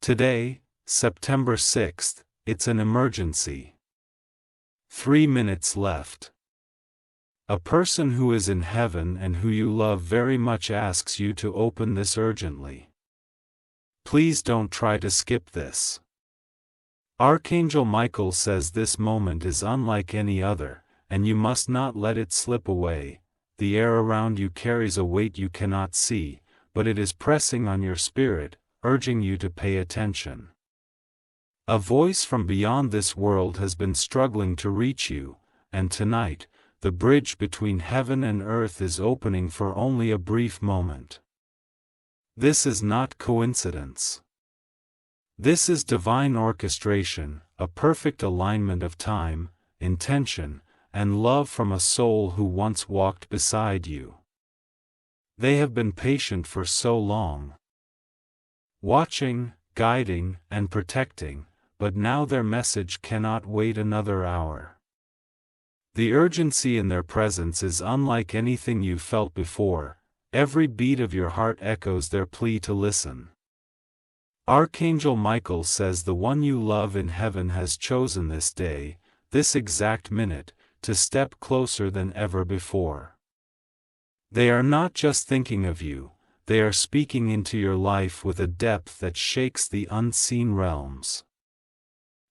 Today, September 6th, it's an emergency. 3 minutes left. A person who is in heaven and who you love very much asks you to open this urgently. Please don't try to skip this. Archangel Michael says this moment is unlike any other, and you must not let it slip away. The air around you carries a weight you cannot see, but it is pressing on your spirit, urging you to pay attention. A voice from beyond this world has been struggling to reach you, and tonight, the bridge between heaven and earth is opening for only a brief moment. This is not coincidence. This is divine orchestration, a perfect alignment of time, intention, and love from a soul who once walked beside you. They have been patient for so long, watching, guiding, and protecting, but now their message cannot wait another hour. The urgency in their presence is unlike anything you felt before. Every beat of your heart echoes their plea to listen. Archangel Michael says the one you love in heaven has chosen this day, this exact minute, to step closer than ever before. They are not just thinking of you, they are speaking into your life with a depth that shakes the unseen realms.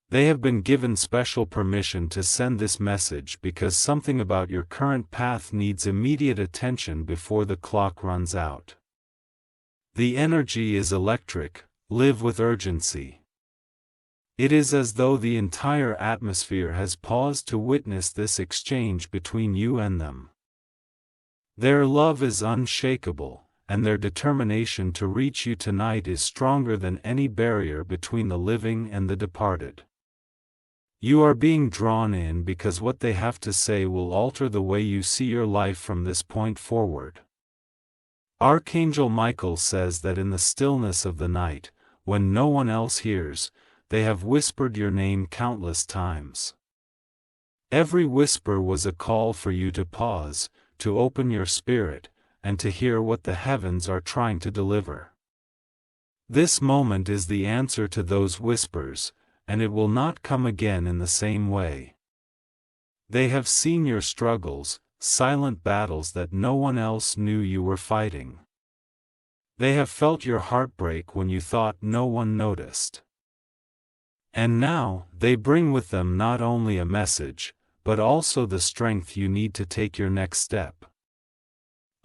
They have been given special permission to send this message because something about your current path needs immediate attention before the clock runs out. The energy is electric. Live with urgency. It is as though the entire atmosphere has paused to witness this exchange between you and them. Their love is unshakable, and their determination to reach you tonight is stronger than any barrier between the living and the departed. You are being drawn in because what they have to say will alter the way you see your life from this point forward. Archangel Michael says that in the stillness of the night, when no one else hears, they have whispered your name countless times. Every whisper was a call for you to pause, to open your spirit, and to hear what the heavens are trying to deliver. This moment is the answer to those whispers, and it will not come again in the same way. They have seen your struggles, silent battles that no one else knew you were fighting. They have felt your heartbreak when you thought no one noticed. And now, they bring with them not only a message, but also the strength you need to take your next step.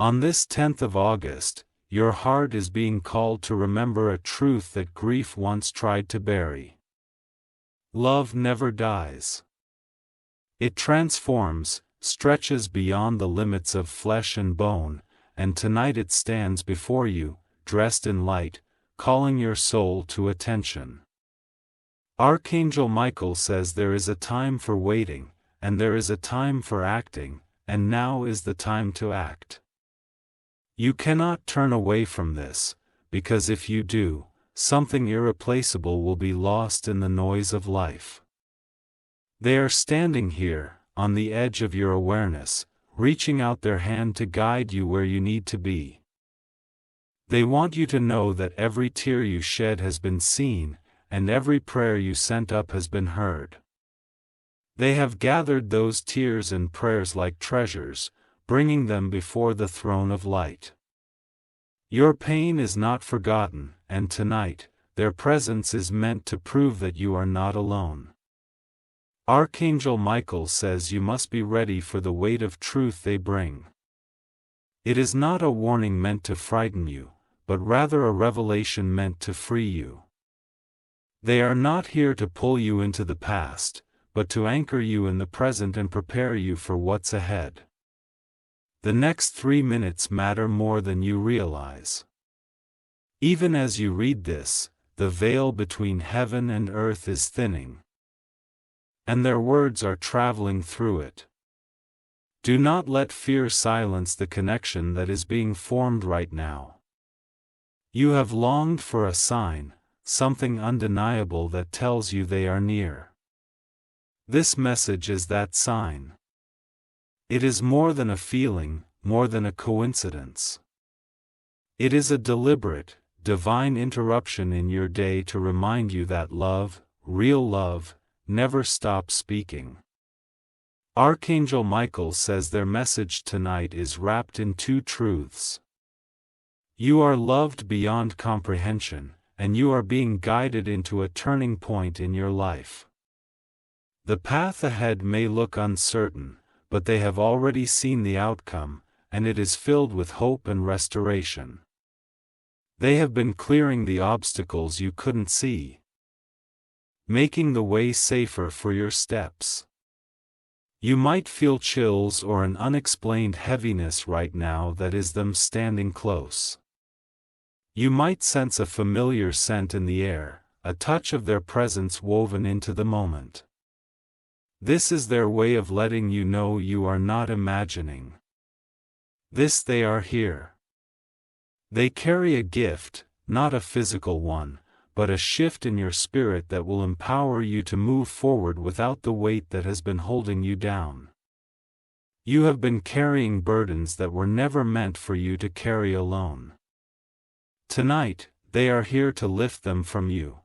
On this 10th of August, your heart is being called to remember a truth that grief once tried to bury. Love never dies. It transforms, stretches beyond the limits of flesh and bone, and tonight it stands before you, dressed in light, calling your soul to attention. Archangel Michael says there is a time for waiting, and there is a time for acting, and now is the time to act. You cannot turn away from this, because if you do, something irreplaceable will be lost in the noise of life. They are standing here, on the edge of your awareness, reaching out their hand to guide you where you need to be. They want you to know that every tear you shed has been seen, and every prayer you sent up has been heard. They have gathered those tears and prayers like treasures, bringing them before the throne of light. Your pain is not forgotten, and tonight, their presence is meant to prove that you are not alone. Archangel Michael says you must be ready for the weight of truth they bring. It is not a warning meant to frighten you, but rather a revelation meant to free you. They are not here to pull you into the past, but to anchor you in the present and prepare you for what's ahead. The next 3 minutes matter more than you realize. Even as you read this, the veil between heaven and earth is thinning, and their words are traveling through it. Do not let fear silence the connection that is being formed right now. You have longed for a sign, something undeniable that tells you they are near. This message is that sign. It is more than a feeling, more than a coincidence. It is a deliberate, divine interruption in your day to remind you that love, real love, never stops speaking. Archangel Michael says their message tonight is wrapped in two truths. You are loved beyond comprehension, and you are being guided into a turning point in your life. The path ahead may look uncertain, but they have already seen the outcome, and it is filled with hope and restoration. They have been clearing the obstacles you couldn't see, making the way safer for your steps. You might feel chills or an unexplained heaviness right now that is them standing close. You might sense a familiar scent in the air, a touch of their presence woven into the moment. This is their way of letting you know you are not imagining. They are here. They carry a gift, not a physical one, but a shift in your spirit that will empower you to move forward without the weight that has been holding you down. You have been carrying burdens that were never meant for you to carry alone. Tonight, they are here to lift them from you.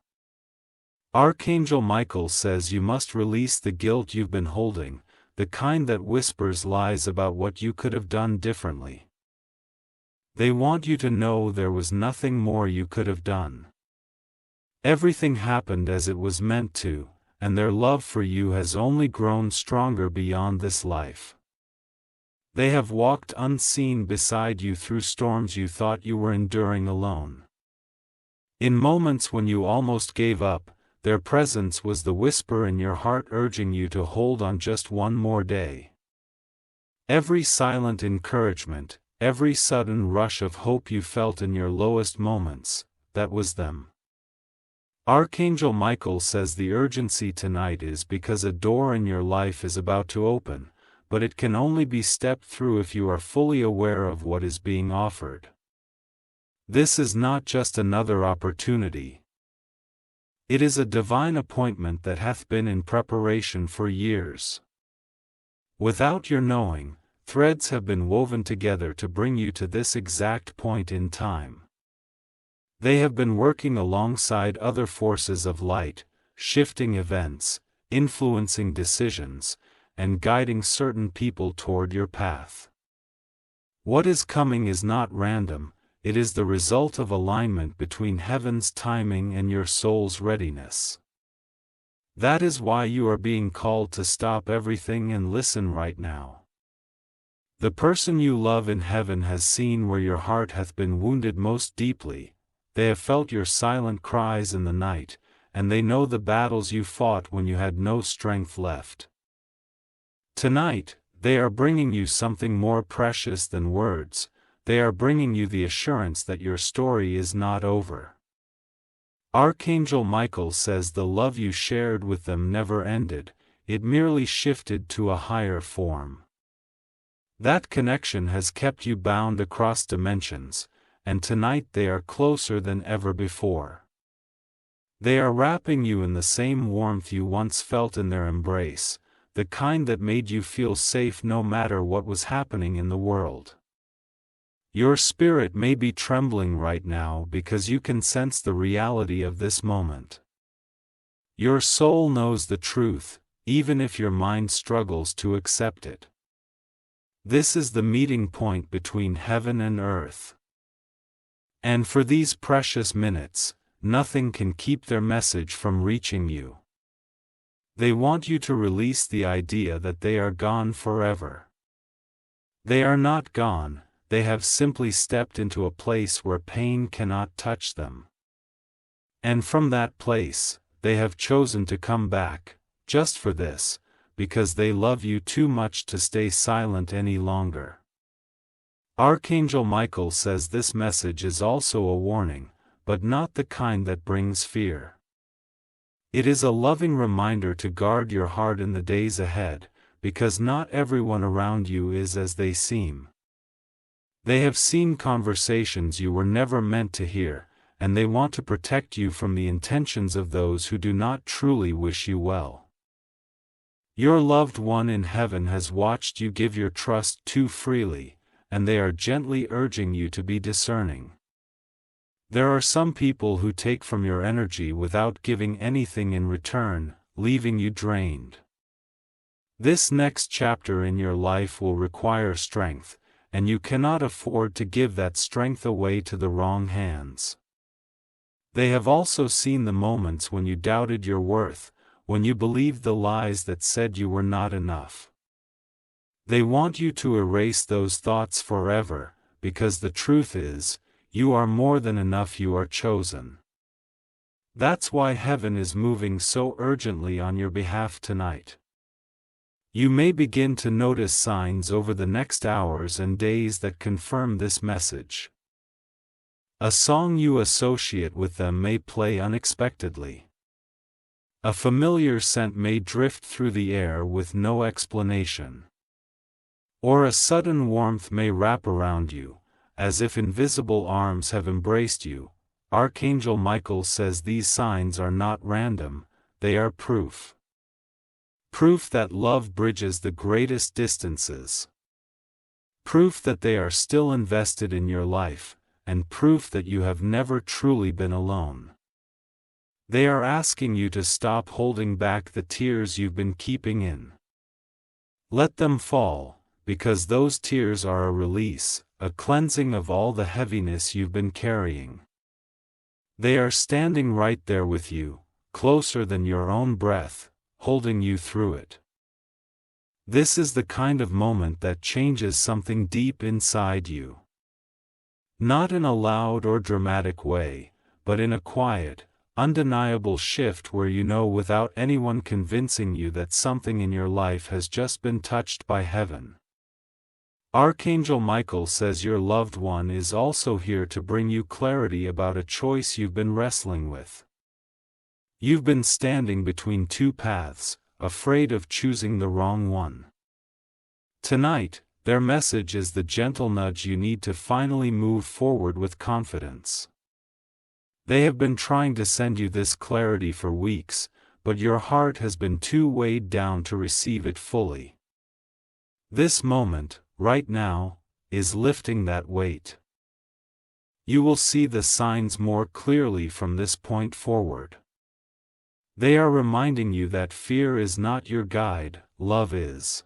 Archangel Michael says you must release the guilt you've been holding, the kind that whispers lies about what you could have done differently. They want you to know there was nothing more you could have done. Everything happened as it was meant to, and their love for you has only grown stronger beyond this life. They have walked unseen beside you through storms you thought you were enduring alone. In moments when you almost gave up, their presence was the whisper in your heart urging you to hold on just one more day. Every silent encouragement, every sudden rush of hope you felt in your lowest moments, that was them. Archangel Michael says the urgency tonight is because a door in your life is about to open, but it can only be stepped through if you are fully aware of what is being offered. This is not just another opportunity. It is a divine appointment that hath been in preparation for years. Without your knowing, threads have been woven together to bring you to this exact point in time. They have been working alongside other forces of light, shifting events, influencing decisions, and guiding certain people toward your path. What is coming is not random, it is the result of alignment between heaven's timing and your soul's readiness. That is why you are being called to stop everything and listen right now. The person you love in heaven has seen where your heart hath been wounded most deeply. They have felt your silent cries in the night, and they know the battles you fought when you had no strength left. Tonight, they are bringing you something more precious than words. They are bringing you the assurance that your story is not over. Archangel Michael says the love you shared with them never ended, it merely shifted to a higher form. That connection has kept you bound across dimensions, and tonight they are closer than ever before. They are wrapping you in the same warmth you once felt in their embrace, the kind that made you feel safe no matter what was happening in the world. Your spirit may be trembling right now because you can sense the reality of this moment. Your soul knows the truth, even if your mind struggles to accept it. This is the meeting point between heaven and earth. And for these precious minutes, nothing can keep their message from reaching you. They want you to release the idea that they are gone forever. They are not gone, they have simply stepped into a place where pain cannot touch them. And from that place, they have chosen to come back, just for this, because they love you too much to stay silent any longer. Archangel Michael says this message is also a warning, but not the kind that brings fear. It is a loving reminder to guard your heart in the days ahead, because not everyone around you is as they seem. They have seen conversations you were never meant to hear, and they want to protect you from the intentions of those who do not truly wish you well. Your loved one in heaven has watched you give your trust too freely, and they are gently urging you to be discerning. There are some people who take from your energy without giving anything in return, leaving you drained. This next chapter in your life will require strength, and you cannot afford to give that strength away to the wrong hands. They have also seen the moments when you doubted your worth, when you believed the lies that said you were not enough. They want you to erase those thoughts forever, because the truth is, you are more than enough. You are chosen. That's why heaven is moving so urgently on your behalf tonight. You may begin to notice signs over the next hours and days that confirm this message. A song you associate with them may play unexpectedly. A familiar scent may drift through the air with no explanation. Or a sudden warmth may wrap around you, as if invisible arms have embraced you. Archangel Michael says these signs are not random, they are proof. Proof that love bridges the greatest distances. Proof that they are still invested in your life, and proof that you have never truly been alone. They are asking you to stop holding back the tears you've been keeping in. Let them fall, because those tears are a release, a cleansing of all the heaviness you've been carrying. They are standing right there with you, closer than your own breath, holding you through it. This is the kind of moment that changes something deep inside you. Not in a loud or dramatic way, but in a quiet, undeniable shift where you know without anyone convincing you that something in your life has just been touched by heaven. Archangel Michael says your loved one is also here to bring you clarity about a choice you've been wrestling with. You've been standing between two paths, afraid of choosing the wrong one. Tonight, their message is the gentle nudge you need to finally move forward with confidence. They have been trying to send you this clarity for weeks, but your heart has been too weighed down to receive it fully. This moment, right now, is lifting that weight. You will see the signs more clearly from this point forward. They are reminding you that fear is not your guide, love is.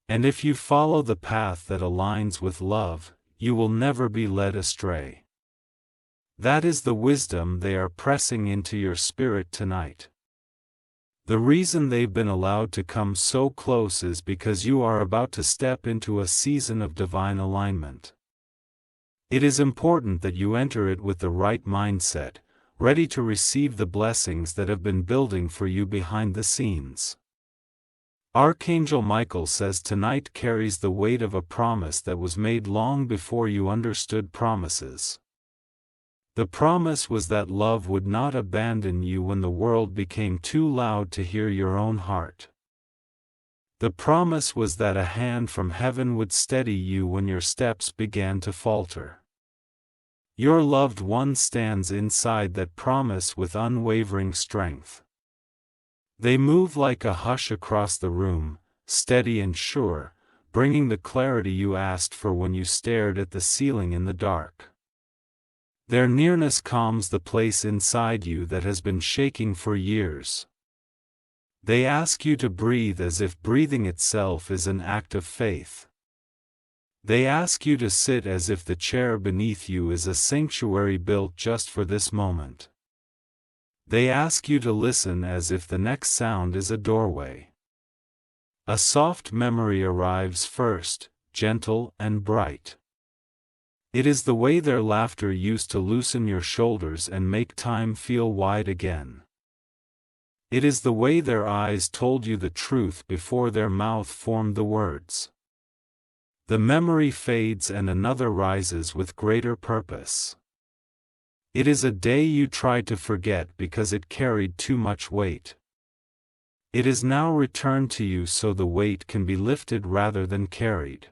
And if you follow the path that aligns with love, you will never be led astray. That is the wisdom they are pressing into your spirit tonight. The reason they've been allowed to come so close is because you are about to step into a season of divine alignment. It is important that you enter it with the right mindset, ready to receive the blessings that have been building for you behind the scenes. Archangel Michael says tonight carries the weight of a promise that was made long before you understood promises. The promise was that love would not abandon you when the world became too loud to hear your own heart. The promise was that a hand from heaven would steady you when your steps began to falter. Your loved one stands inside that promise with unwavering strength. They move like a hush across the room, steady and sure, bringing the clarity you asked for when you stared at the ceiling in the dark. Their nearness calms the place inside you that has been shaking for years. They ask you to breathe as if breathing itself is an act of faith. They ask you to sit as if the chair beneath you is a sanctuary built just for this moment. They ask you to listen as if the next sound is a doorway. A soft memory arrives first, gentle and bright. It is the way their laughter used to loosen your shoulders and make time feel wide again. It is the way their eyes told you the truth before their mouth formed the words. The memory fades and another rises with greater purpose. It is a day you tried to forget because it carried too much weight. It is now returned to you so the weight can be lifted rather than carried.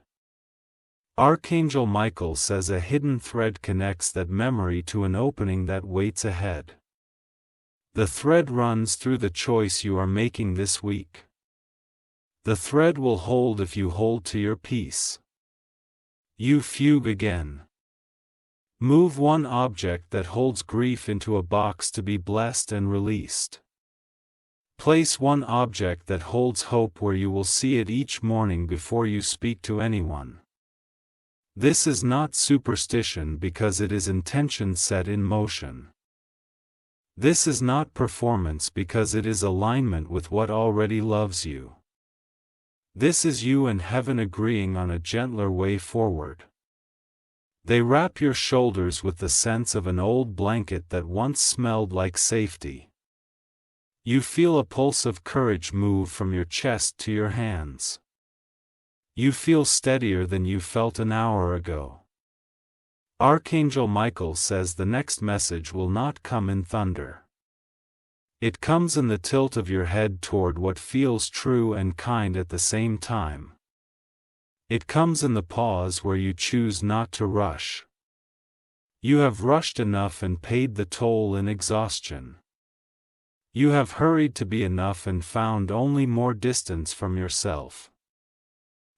Archangel Michael says a hidden thread connects that memory to an opening that waits ahead. The thread runs through the choice you are making this week. The thread will hold if you hold to your peace. You fugue again. Move one object that holds grief into a box to be blessed and released. Place one object that holds hope where you will see it each morning before you speak to anyone. This is not superstition because it is intention set in motion. This is not performance because it is alignment with what already loves you. This is you and heaven agreeing on a gentler way forward. They wrap your shoulders with the sense of an old blanket that once smelled like safety. You feel a pulse of courage move from your chest to your hands. You feel steadier than you felt an hour ago. Archangel Michael says the next message will not come in thunder. It comes in the tilt of your head toward what feels true and kind at the same time. It comes in the pause where you choose not to rush. You have rushed enough and paid the toll in exhaustion. You have hurried to be enough and found only more distance from yourself.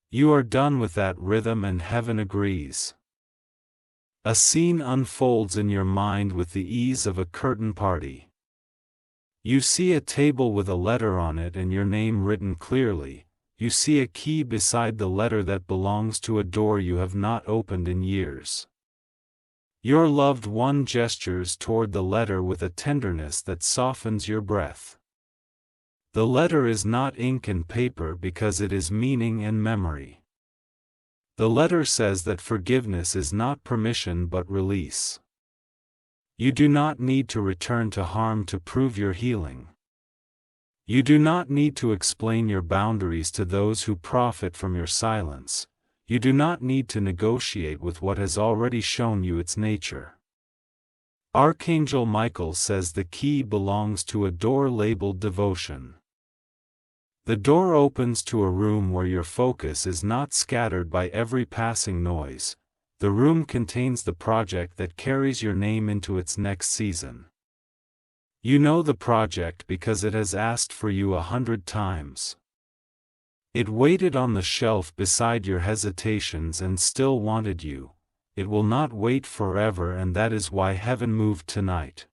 You are done with that rhythm and heaven agrees. A scene unfolds in your mind with the ease of a curtain party. You see a table with a letter on it and your name written clearly. You see a key beside the letter that belongs to a door you have not opened in years. Your loved one gestures toward the letter with a tenderness that softens your breath. The letter is not ink and paper because it is meaning and memory. The letter says that forgiveness is not permission but release. You do not need to return to harm to prove your healing. You do not need to explain your boundaries to those who profit from your silence. You do not need to negotiate with what has already shown you its nature. Archangel Michael says the key belongs to a door labeled devotion. The door opens to a room where your focus is not scattered by every passing noise. The room contains the project that carries your name into its next season. You know the project because it has asked for you 100 times. It waited on the shelf beside your hesitations and still wanted you. It will not wait forever, and that is why heaven moved tonight.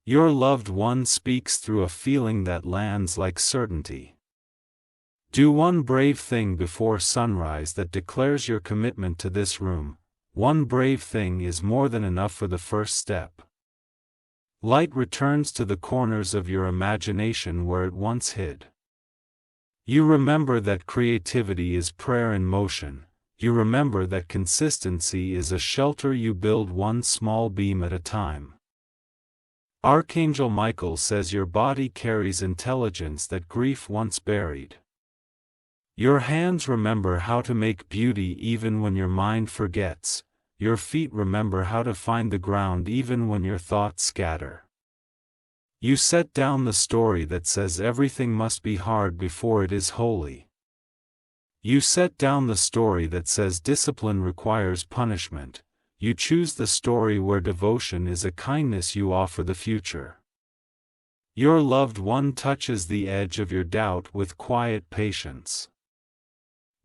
Your loved one speaks through a feeling that lands like certainty. Do one brave thing before sunrise that declares your commitment to this room. One brave thing is more than enough for the first step. Light returns to the corners of your imagination where it once hid. You remember that creativity is prayer in motion. You remember that consistency is a shelter you build one small beam at a time. Archangel Michael says your body carries intelligence that grief once buried. Your hands remember how to make beauty even when your mind forgets. Your feet remember how to find the ground even when your thoughts scatter. You set down the story that says everything must be hard before it is holy. You set down the story that says discipline requires punishment. You choose the story where devotion is a kindness you offer the future. Your loved one touches the edge of your doubt with quiet patience.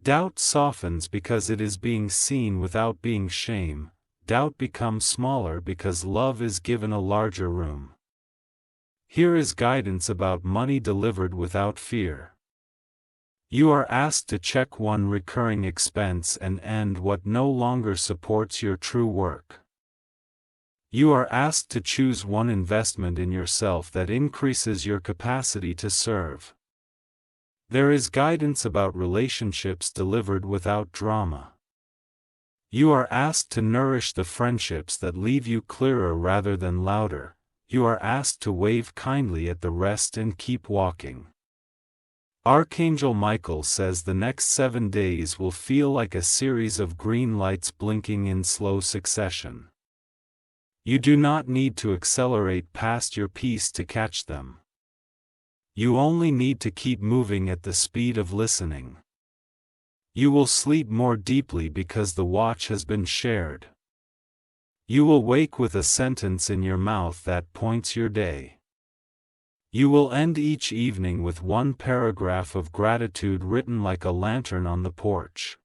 Doubt softens because it is being seen without being shame. Doubt becomes smaller because love is given a larger room. Here is guidance about money delivered without fear. You are asked to check one recurring expense and end what no longer supports your true work. You are asked to choose one investment in yourself that increases your capacity to serve. There is guidance about relationships delivered without drama. You are asked to nourish the friendships that leave you clearer rather than louder. You are asked to wave kindly at the rest and keep walking. Archangel Michael says the next 7 days will feel like a series of green lights blinking in slow succession. You do not need to accelerate past your peace to catch them. You only need to keep moving at the speed of listening. You will sleep more deeply because the watch has been shared. You will wake with a sentence in your mouth that points your day. You will end each evening with one paragraph of gratitude written like a lantern on the porch.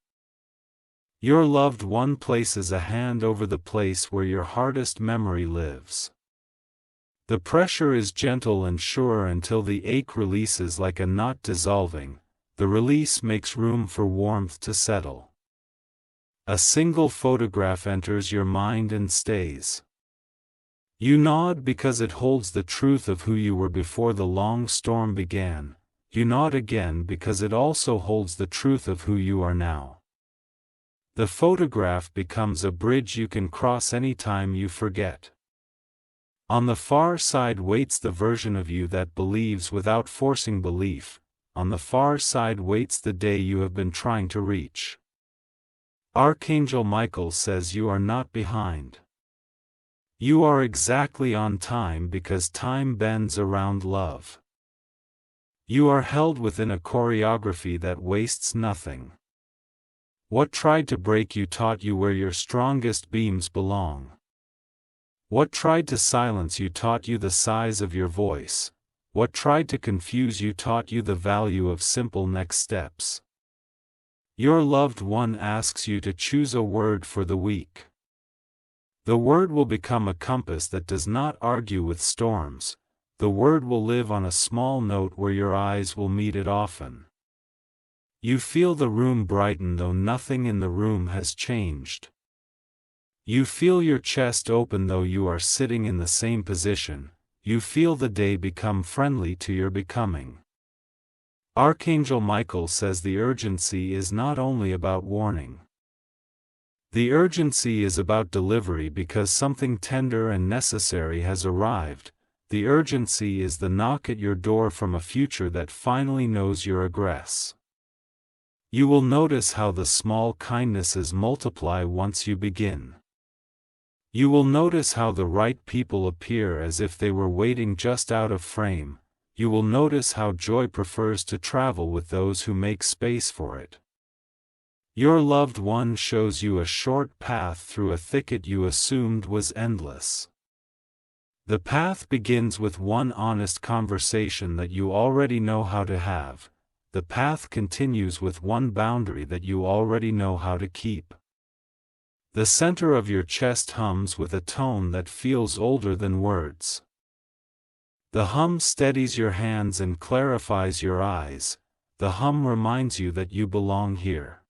Your loved one places a hand over the place where your hardest memory lives. The pressure is gentle and sure until the ache releases like a knot dissolving. The release makes room for warmth to settle. A single photograph enters your mind and stays. You nod because it holds the truth of who you were before the long storm began. You nod again because it also holds the truth of who you are now. The photograph becomes a bridge you can cross anytime you forget. On the far side waits the version of you that believes without forcing belief. On the far side waits the day you have been trying to reach. Archangel Michael says you are not behind. You are exactly on time because time bends around love. You are held within a choreography that wastes nothing. What tried to break you taught you where your strongest beams belong. What tried to silence you taught you the size of your voice. What tried to confuse you taught you the value of simple next steps. Your loved one asks you to choose a word for the week. The word will become a compass that does not argue with storms. The word will live on a small note where your eyes will meet it often. You feel the room brighten though nothing in the room has changed. You feel your chest open though you are sitting in the same position. You feel the day become friendly to your becoming. Archangel Michael says the urgency is not only about warning. The urgency is about delivery because something tender and necessary has arrived. The urgency is the knock at your door from a future that finally knows your address. You will notice how the small kindnesses multiply once you begin. You will notice how the right people appear as if they were waiting just out of frame. You will notice how joy prefers to travel with those who make space for it. Your loved one shows you a short path through a thicket you assumed was endless. The path begins with one honest conversation that you already know how to have. The path continues with one boundary that you already know how to keep. The center of your chest hums with a tone that feels older than words. The hum steadies your hands and clarifies your eyes. The hum reminds you that you belong here.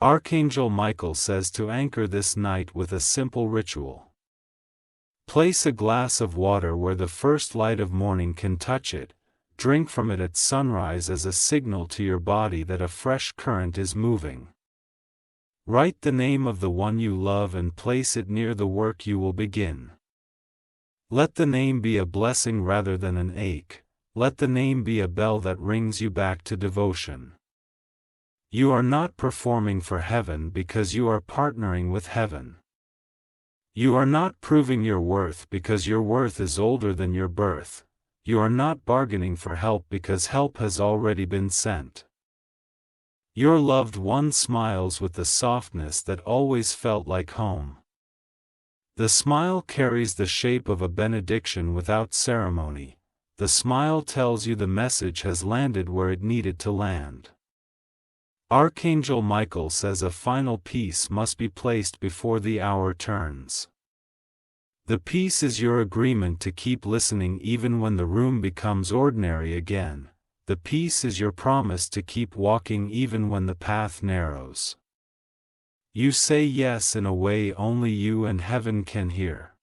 Archangel Michael says to anchor this night with a simple ritual. Place a glass of water where the first light of morning can touch it. Drink from it at sunrise as a signal to your body that a fresh current is moving. Write the name of the one you love and place it near the work you will begin. Let the name be a blessing rather than an ache. Let the name be a bell that rings you back to devotion. You are not performing for heaven because you are partnering with heaven. You are not proving your worth because your worth is older than your birth. You are not bargaining for help because help has already been sent. Your loved one smiles with the softness that always felt like home. The smile carries the shape of a benediction without ceremony. The smile tells you the message has landed where it needed to land. Archangel Michael says a final piece must be placed before the hour turns. The piece is your agreement to keep listening even when the room becomes ordinary again. The piece is your promise to keep walking even when the path narrows. You say yes in a way only you and heaven can hear.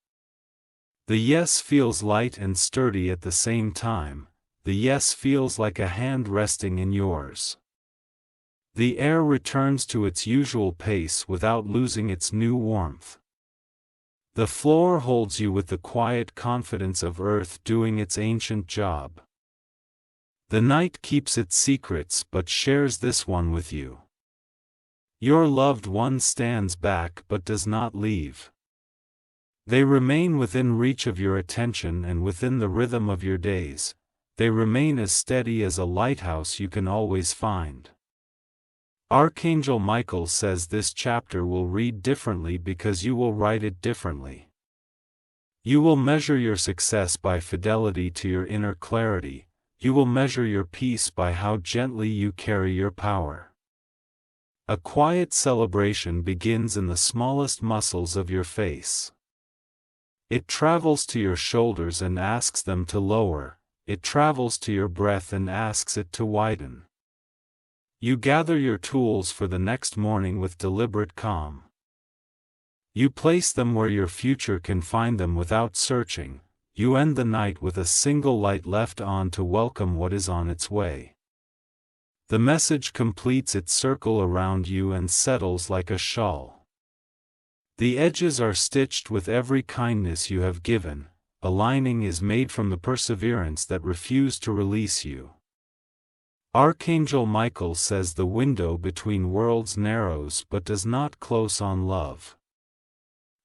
The yes feels light and sturdy at the same time. The yes feels like a hand resting in yours. The air returns to its usual pace without losing its new warmth. The floor holds you with the quiet confidence of earth doing its ancient job. The night keeps its secrets but shares this one with you. Your loved one stands back but does not leave. They remain within reach of your attention and within the rhythm of your days. They remain as steady as a lighthouse you can always find. Archangel Michael says this chapter will read differently because you will write it differently. You will measure your success by fidelity to your inner clarity. You will measure your peace by how gently you carry your power. A quiet celebration begins in the smallest muscles of your face. It travels to your shoulders and asks them to lower, it travels to your breath and asks it to widen. You gather your tools for the next morning with deliberate calm. You place them where your future can find them without searching. You end the night with a single light left on to welcome what is on its way. The message completes its circle around you and settles like a shawl. The edges are stitched with every kindness you have given, a lining is made from the perseverance that refused to release you. Archangel Michael says the window between worlds narrows but does not close on love.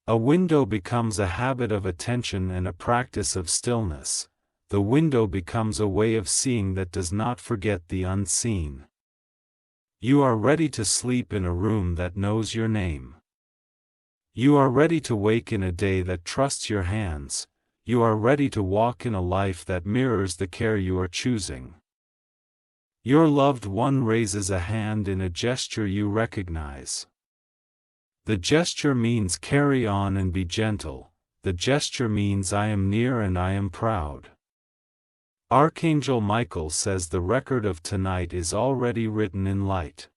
A window becomes a habit of attention and a practice of stillness. The window becomes a way of seeing that does not forget the unseen. You are ready to sleep in a room that knows your name. You are ready to wake in a day that trusts your hands. You are ready to walk in a life that mirrors the care you are choosing. Your loved one raises a hand in a gesture you recognize. The gesture means carry on and be gentle. The gesture means I am near and I am proud. Archangel Michael says the record of tonight is already written in light.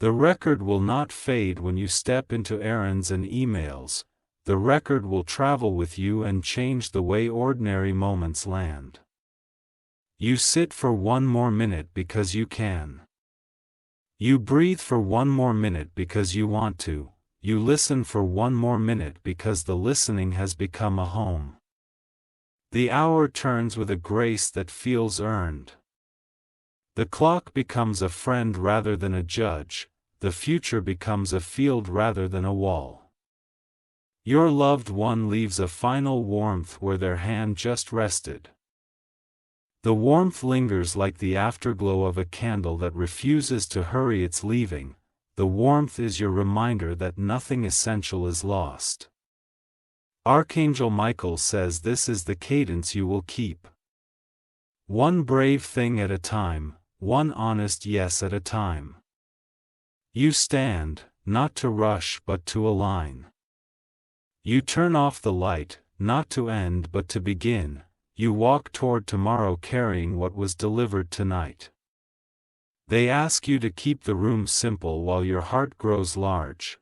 The record will not fade when you step into errands and emails. The record will travel with you and change the way ordinary moments land. You sit for one more minute because you can. You breathe for one more minute because you want to. You listen for one more minute because the listening has become a home. The hour turns with a grace that feels earned. The clock becomes a friend rather than a judge. The future becomes a field rather than a wall. Your loved one leaves a final warmth where their hand just rested. The warmth lingers like the afterglow of a candle that refuses to hurry its leaving. The warmth is your reminder that nothing essential is lost. Archangel Michael says this is the cadence you will keep. One brave thing at a time, one honest yes at a time. You stand, not to rush but to align. You turn off the light, not to end but to begin. You walk toward tomorrow carrying what was delivered tonight. They ask you to keep the room simple while your heart grows large.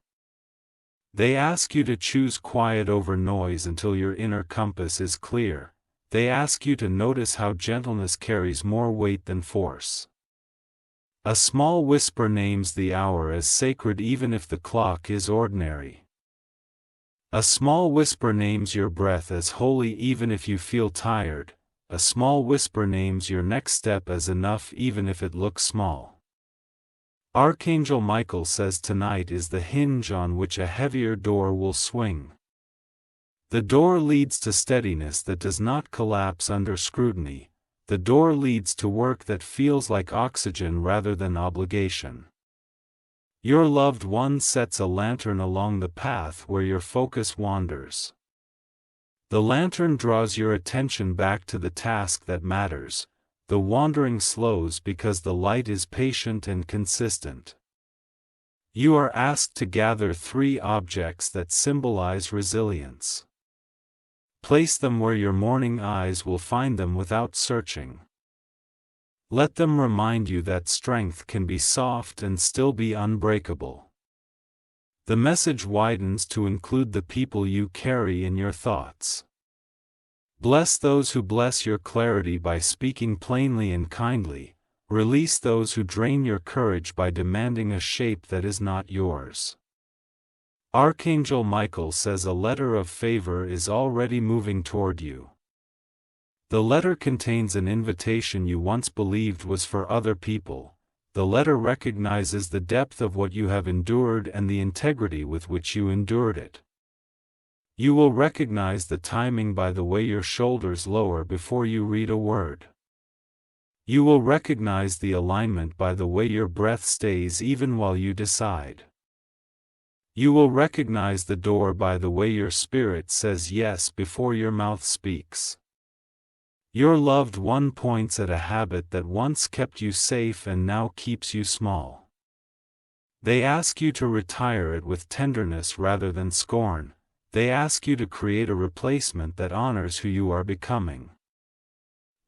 They ask you to choose quiet over noise until your inner compass is clear. They ask you to notice how gentleness carries more weight than force. A small whisper names the hour as sacred even if the clock is ordinary. A small whisper names your breath as holy even if you feel tired. A small whisper names your next step as enough even if it looks small. Archangel Michael says tonight is the hinge on which a heavier door will swing. The door leads to steadiness that does not collapse under scrutiny. The door leads to work that feels like oxygen rather than obligation. Your loved one sets a lantern along the path where your focus wanders. The lantern draws your attention back to the task that matters. The wandering slows because the light is patient and consistent. You are asked to gather 3 objects that symbolize resilience. Place them where your morning eyes will find them without searching. Let them remind you that strength can be soft and still be unbreakable. The message widens to include the people you carry in your thoughts. Bless those who bless your clarity by speaking plainly and kindly. Release those who drain your courage by demanding a shape that is not yours. Archangel Michael says a letter of favor is already moving toward you. The letter contains an invitation you once believed was for other people. The letter recognizes the depth of what you have endured and the integrity with which you endured it. You will recognize the timing by the way your shoulders lower before you read a word. You will recognize the alignment by the way your breath stays even while you decide. You will recognize the door by the way your spirit says yes before your mouth speaks. Your loved one points at a habit that once kept you safe and now keeps you small. They ask you to retire it with tenderness rather than scorn. They ask you to create a replacement that honors who you are becoming.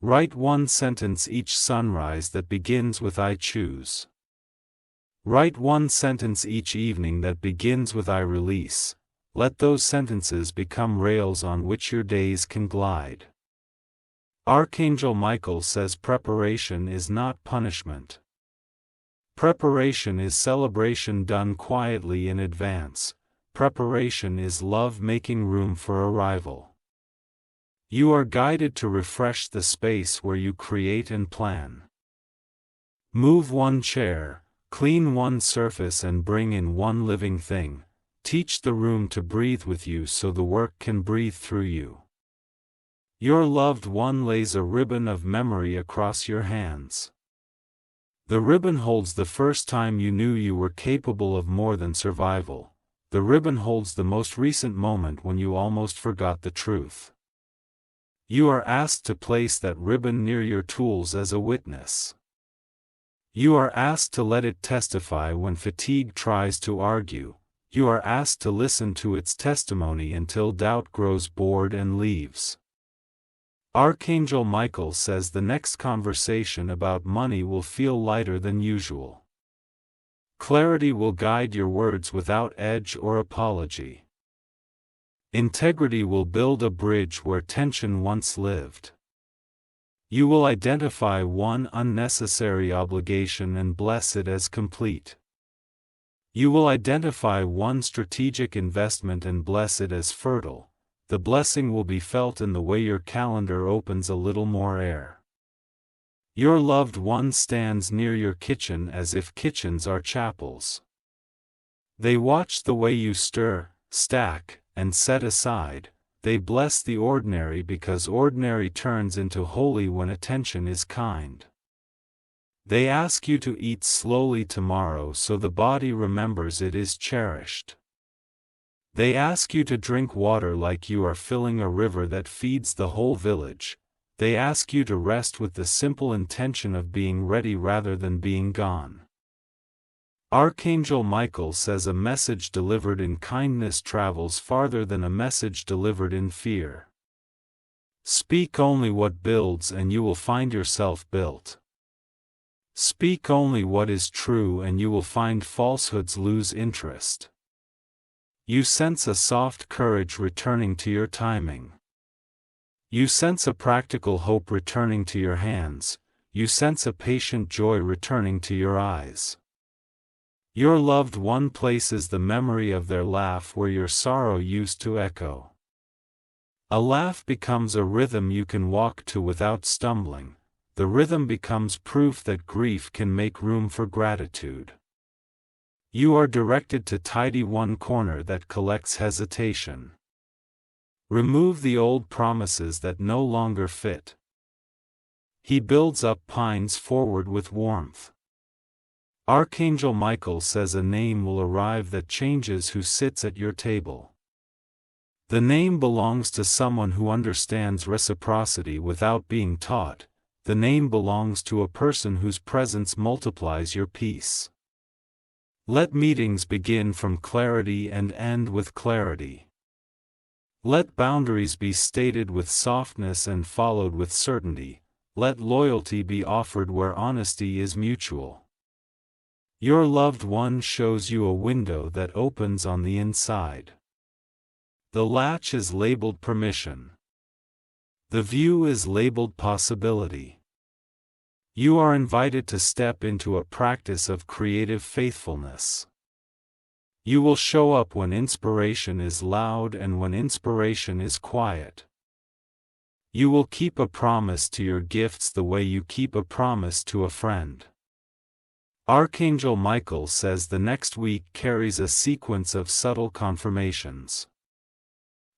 Write one sentence each sunrise that begins with "I choose." Write one sentence each evening that begins with "I release." Let those sentences become rails on which your days can glide. Archangel Michael says preparation is not punishment. Preparation is celebration done quietly in advance. Preparation is love making room for arrival. You are guided to refresh the space where you create and plan. Move one chair, clean one surface and bring in one living thing. Teach the room to breathe with you so the work can breathe through you. Your loved one lays a ribbon of memory across your hands. The ribbon holds the first time you knew you were capable of more than survival. The ribbon holds the most recent moment when you almost forgot the truth. You are asked to place that ribbon near your tools as a witness. You are asked to let it testify when fatigue tries to argue. You are asked to listen to its testimony until doubt grows bored and leaves. Archangel Michael says the next conversation about money will feel lighter than usual. Clarity will guide your words without edge or apology. Integrity will build a bridge where tension once lived. You will identify one unnecessary obligation and bless it as complete. You will identify one strategic investment and bless it as fertile. The blessing will be felt in the way your calendar opens a little more air. Your loved one stands near your kitchen as if kitchens are chapels. They watch the way you stir, stack, and set aside. They bless the ordinary because ordinary turns into holy when attention is kind. They ask you to eat slowly tomorrow so the body remembers it is cherished. They ask you to drink water like you are filling a river that feeds the whole village. They ask you to rest with the simple intention of being ready rather than being gone. Archangel Michael says a message delivered in kindness travels farther than a message delivered in fear. Speak only what builds and you will find yourself built. Speak only what is true and you will find falsehoods lose interest. You sense a soft courage returning to your timing. You sense a practical hope returning to your hands. You sense a patient joy returning to your eyes. Your loved one places the memory of their laugh where your sorrow used to echo. A laugh becomes a rhythm you can walk to without stumbling. The rhythm becomes proof that grief can make room for gratitude. You are directed to tidy one corner that collects hesitation. Remove the old promises that no longer fit. He builds up pines forward with warmth. Archangel Michael says a name will arrive that changes who sits at your table. The name belongs to someone who understands reciprocity without being taught. The name belongs to a person whose presence multiplies your peace. Let meetings begin from clarity and end with clarity. Let boundaries be stated with softness and followed with certainty. Let loyalty be offered where honesty is mutual. Your loved one shows you a window that opens on the inside. The latch is labeled permission. The view is labeled possibility. You are invited to step into a practice of creative faithfulness. You will show up when inspiration is loud and when inspiration is quiet. You will keep a promise to your gifts the way you keep a promise to a friend. Archangel Michael says the next week carries a sequence of subtle confirmations.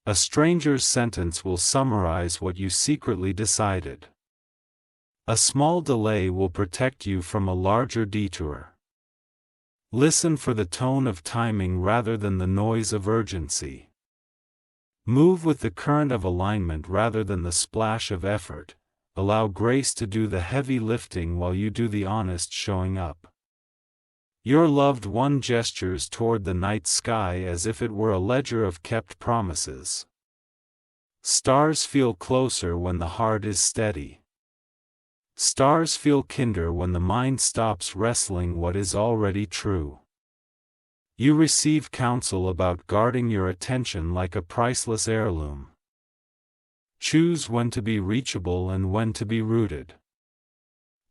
A stranger's sentence will summarize what you secretly decided. A small delay will protect you from a larger detour. Listen for the tone of timing rather than the noise of urgency. Move with the current of alignment rather than the splash of effort. Allow grace to do the heavy lifting while you do the honest showing up. Your loved one gestures toward the night sky as if it were a ledger of kept promises. Stars feel closer when the heart is steady. Stars feel kinder when the mind stops wrestling what is already true. You receive counsel about guarding your attention like a priceless heirloom. Choose when to be reachable and when to be rooted.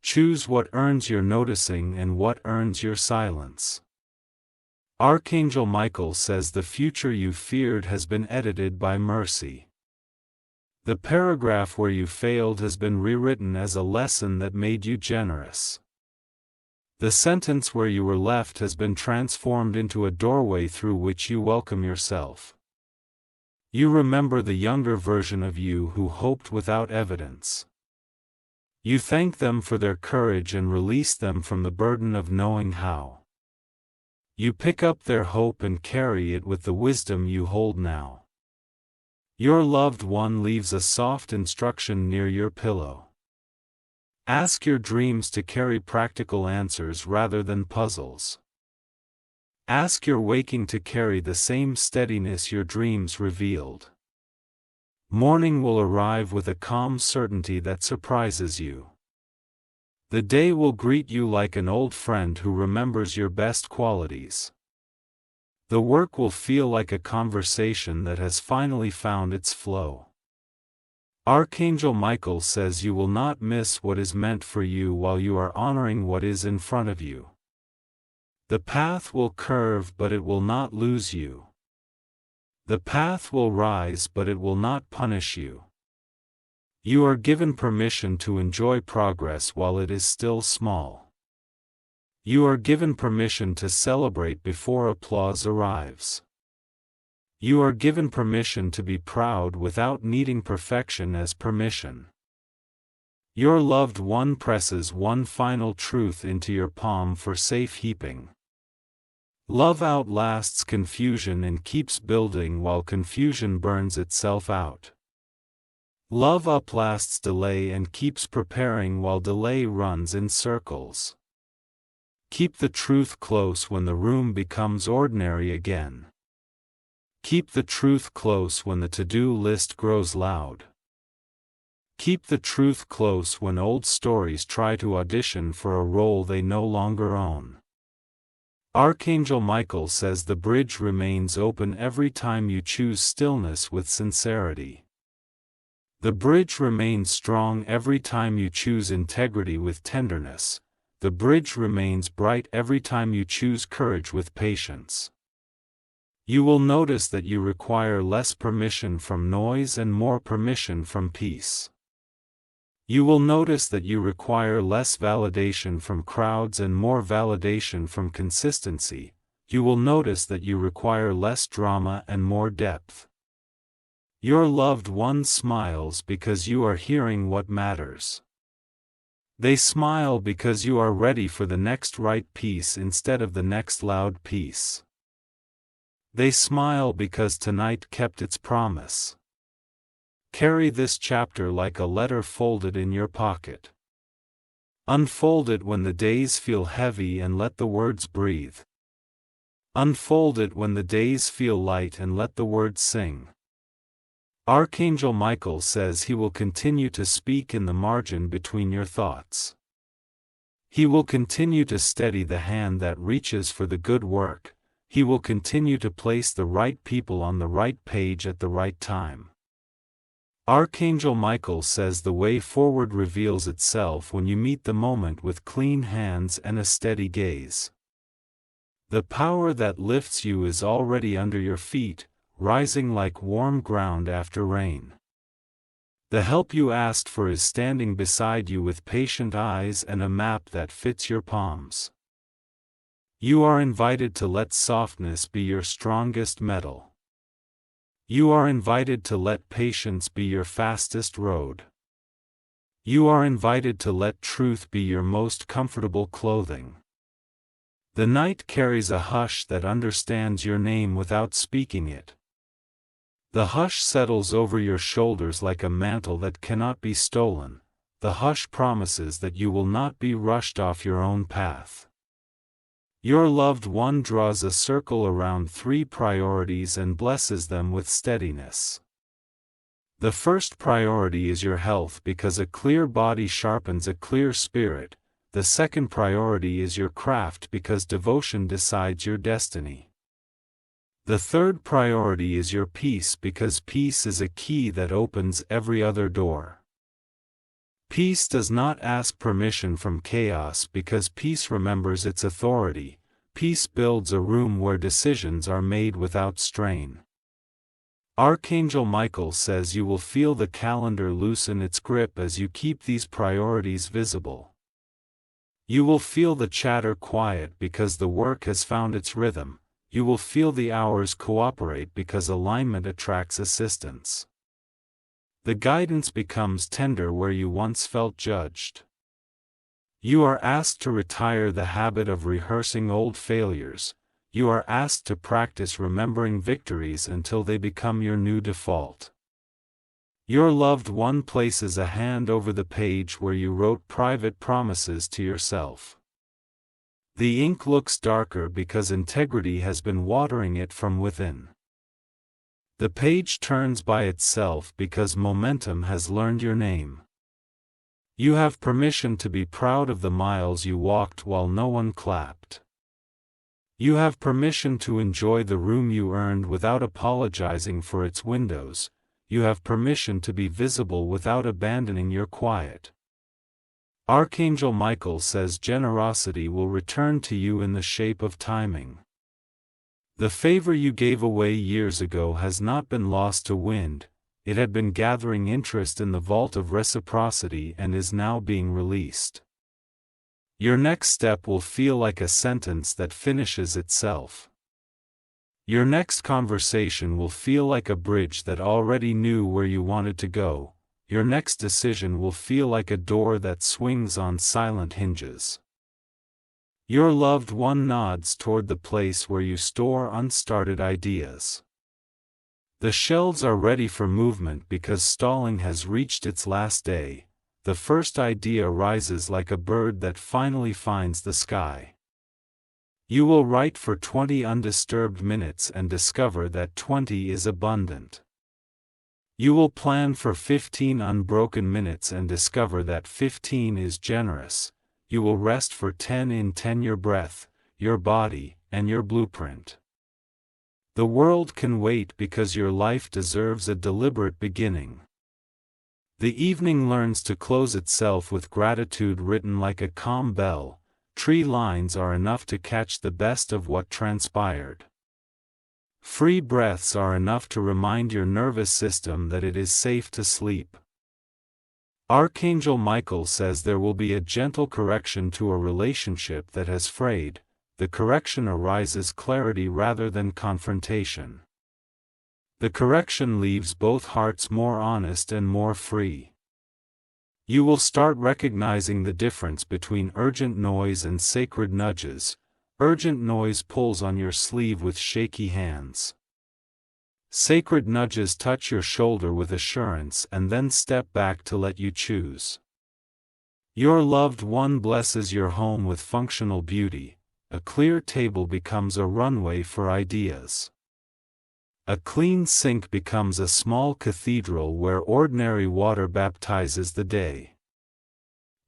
Choose what earns your noticing and what earns your silence. Archangel Michael says the future you feared has been edited by mercy. The paragraph where you failed has been rewritten as a lesson that made you generous. The sentence where you were left has been transformed into a doorway through which you welcome yourself. You remember the younger version of you who hoped without evidence. You thank them for their courage and release them from the burden of knowing how. You pick up their hope and carry it with the wisdom you hold now. Your loved one leaves a soft instruction near your pillow. Ask your dreams to carry practical answers rather than puzzles. Ask your waking to carry the same steadiness your dreams revealed. Morning will arrive with a calm certainty that surprises you. The day will greet you like an old friend who remembers your best qualities. The work will feel like a conversation that has finally found its flow. Archangel Michael says you will not miss what is meant for you while you are honoring what is in front of you. The path will curve, but it will not lose you. The path will rise, but it will not punish you. You are given permission to enjoy progress while it is still small. You are given permission to celebrate before applause arrives. You are given permission to be proud without needing perfection as permission. Your loved one presses one final truth into your palm for safe heaping. Love outlasts confusion and keeps building while confusion burns itself out. Love outlasts delay and keeps preparing while delay runs in circles. Keep the truth close when the room becomes ordinary again. Keep the truth close when the to-do list grows loud. Keep the truth close when old stories try to audition for a role they no longer own. Archangel Michael says the bridge remains open every time you choose stillness with sincerity. The bridge remains strong every time you choose integrity with tenderness. The bridge remains bright every time you choose courage with patience. You will notice that you require less permission from noise and more permission from peace. You will notice that you require less validation from crowds and more validation from consistency. You will notice that you require less drama and more depth. Your loved one smiles because you are hearing what matters. They smile because you are ready for the next right piece instead of the next loud piece. They smile because tonight kept its promise. Carry this chapter like a letter folded in your pocket. Unfold it when the days feel heavy and let the words breathe. Unfold it when the days feel light and let the words sing. Archangel Michael says he will continue to speak in the margin between your thoughts. He will continue to steady the hand that reaches for the good work. He will continue to place the right people on the right page at the right time. Archangel Michael says the way forward reveals itself when you meet the moment with clean hands and a steady gaze. The power that lifts you is already under your feet, rising like warm ground after rain. The help you asked for is standing beside you with patient eyes and a map that fits your palms. You are invited to let softness be your strongest metal. You are invited to let patience be your fastest road. You are invited to let truth be your most comfortable clothing. The night carries a hush that understands your name without speaking it. The hush settles over your shoulders like a mantle that cannot be stolen. The hush promises that you will not be rushed off your own path. Your loved one draws a circle around 3 priorities and blesses them with steadiness. The first priority is your health because a clear body sharpens a clear spirit. The second priority is your craft because devotion decides your destiny. The third priority is your peace because peace is a key that opens every other door. Peace does not ask permission from chaos because peace remembers its authority. Peace builds a room where decisions are made without strain. Archangel Michael says you will feel the calendar loosen its grip as you keep these priorities visible. You will feel the chatter quiet because the work has found its rhythm. You will feel the hours cooperate because alignment attracts assistance. The guidance becomes tender where you once felt judged. You are asked to retire the habit of rehearsing old failures. You are asked to practice remembering victories until they become your new default. Your loved one places a hand over the page where you wrote private promises to yourself. The ink looks darker because integrity has been watering it from within. The page turns by itself because momentum has learned your name. You have permission to be proud of the miles you walked while no one clapped. You have permission to enjoy the room you earned without apologizing for its windows. You have permission to be visible without abandoning your quiet. Archangel Michael says generosity will return to you in the shape of timing. The favor you gave away years ago has not been lost to wind. It had been gathering interest in the vault of reciprocity and is now being released. Your next step will feel like a sentence that finishes itself. Your next conversation will feel like a bridge that already knew where you wanted to go. Your next decision will feel like a door that swings on silent hinges. Your loved one nods toward the place where you store unstarted ideas. The shelves are ready for movement because stalling has reached its last day. The first idea rises like a bird that finally finds the sky. You will write for 20 undisturbed minutes and discover that 20 is abundant. You will plan for 15 unbroken minutes and discover that 15 is generous. You will rest for 10 in 10 your breath, your body, and your blueprint. The world can wait because your life deserves a deliberate beginning. The evening learns to close itself with gratitude written like a calm bell. 3 lines are enough to catch the best of what transpired. Free breaths are enough to remind your nervous system that it is safe to sleep. Archangel Michael says there will be a gentle correction to a relationship that has frayed. The correction arises clarity rather than confrontation. The correction leaves both hearts more honest and more free. You will start recognizing the difference between urgent noise and sacred nudges. Urgent noise pulls on your sleeve with shaky hands. Sacred nudges touch your shoulder with assurance and then step back to let you choose. Your loved one blesses your home with functional beauty. A clear table becomes a runway for ideas. A clean sink becomes a small cathedral where ordinary water baptizes the day.